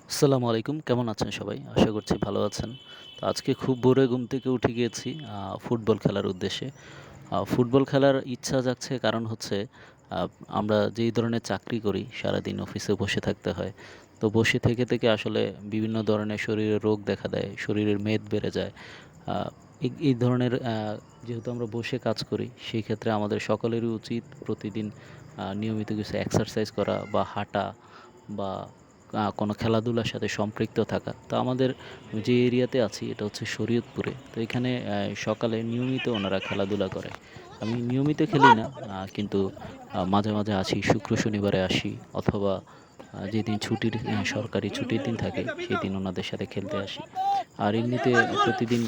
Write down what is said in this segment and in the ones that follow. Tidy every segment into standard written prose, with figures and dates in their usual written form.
আসসালামু আলাইকুম। কেমন আছেন সবাই? আশা করছি ভালো আছেন। তো আজকে খুব ভোরে ঘুম থেকে উঠে গিয়েছি ফুটবল খেলার উদ্দেশ্যে। ফুটবল খেলার ইচ্ছা জাগছে কারণ হচ্ছে আ আমরা যেই ধরনের চাকরি করি, সারাদিন অফিসে বসে থাকতে হয়। তো বসে থেকে আসলে বিভিন্ন ধরনের শরীরে রোগ দেখা দেয়, শরীরের মেদ বেড়ে যায়। আ এই ধরনের যেহেতু আমরা বসে কাজ করি, সেই ক্ষেত্রে আমাদের সকলেরই উচিত প্রতিদিন নিয়মিত কিছু এক্সারসাইজ করা বা হাঁটা বা কোনো খেলাধুলার সাথে সম্পৃক্ত থাকা। তো আমাদের যে এরিয়াতে আছি এটা হচ্ছে শরীয়তপুরে। তো এখানে সকালে নিয়মিত ওনারা খেলাধুলা করে। আমি নিয়মিত খেলি না কিন্তু মাঝে মাঝে আসি, শুক্র শনিবারে আসি অথবা যেদিন ছুটির সরকারি ছুটির দিন থাকে সেদিন ওনাদের সাথে খেলতে আসি। আর এমনিতে প্রতিদিন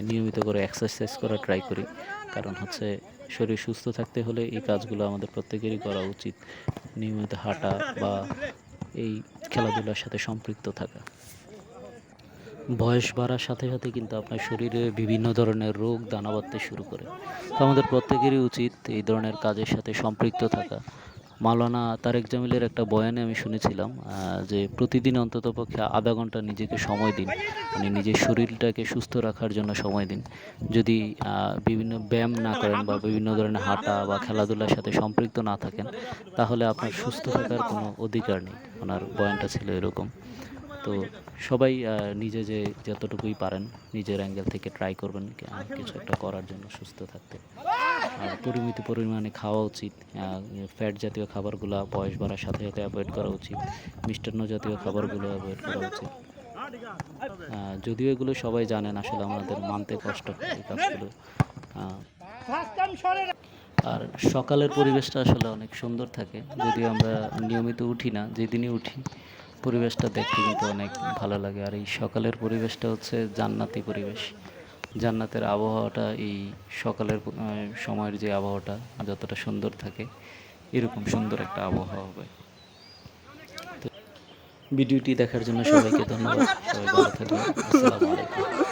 নিয়মিত করে এক্সারসাইজ করার ট্রাই করি। কারণ হচ্ছে শরীর সুস্থ থাকতে হলে এই কাজগুলো আমাদের প্রত্যেকেরই করা উচিত। নিয়মিত হাঁটা বা এই খেলাধুলার সাথে সম্পৃক্ত থাকা। বয়স বাড়ার সাথে কিন্তু আপনার শরীরে বিভিন্ন ধরনের রোগ দানা বাঁধতে শুরু করে। তো আমাদের প্রত্যেকেরই উচিত এই ধরনের কাজের সাথে সম্পৃক্ত থাকা। মাওলানা তারেক জামিলের একটা বয়ানে আমি শুনেছিলাম যে প্রতিদিন অন্ততপক্ষে ০.৫ ঘন্টা নিজেকে সময় দিন। মানে নিজের শরীরটাকে সুস্থ রাখার জন্য সময় দিন। যদি বিভিন্ন ব্যায়াম না করেন বা বিভিন্ন ধরনের হাঁটা বা খেলাধুলার সাথে সম্পৃক্ত না থাকেন, তাহলে আপনার সুস্থ থাকার কোনো অধিকার নেই। ওনার বয়ানটা ছিল এরকম। তো সবাই নিজে যতটুকুই পারেন নিজের অ্যাঙ্গেল থেকে ট্রাই করবেন কিছু একটা করার জন্য সুস্থ থাকতে। আর পরিমিত পরিমাণে খাওয়া উচিত। ফ্যাট জাতীয় খাবারগুলা বয়স বাড়ার সাথে এভয়েড করা উচিত। মিষ্টান্ন জাতীয় খাবারগুলো এভয়েড করা উচিত। যদিও এগুলো সবাই জানেন আসলে আমাদের মানতে কষ্ট হয় এই কাজগুলো। আ আর সকালের পরিবেশটা আসলে অনেক সুন্দর থাকে। যদিও আমরা নিয়মিত উঠি না, যেদিনই উঠি পরিবেশটা দেখতে কিন্তু অনেক ভালো লাগে। আর এই সকালের পরিবেশটা হচ্ছে জান্নাতি পরিবেশ। জান্নাতের আবহাওয়াটা এই সকালের সময়ের যে আবহাওয়াটা যতটা সুন্দর থাকে, এরকম সুন্দর একটা আবহাওয়া হবে। তো ভিডিওটি দেখার জন্য সবাইকে ধন্যবাদ। সবাই ভালো থাকবেন। আসসালামু আলাইকুম।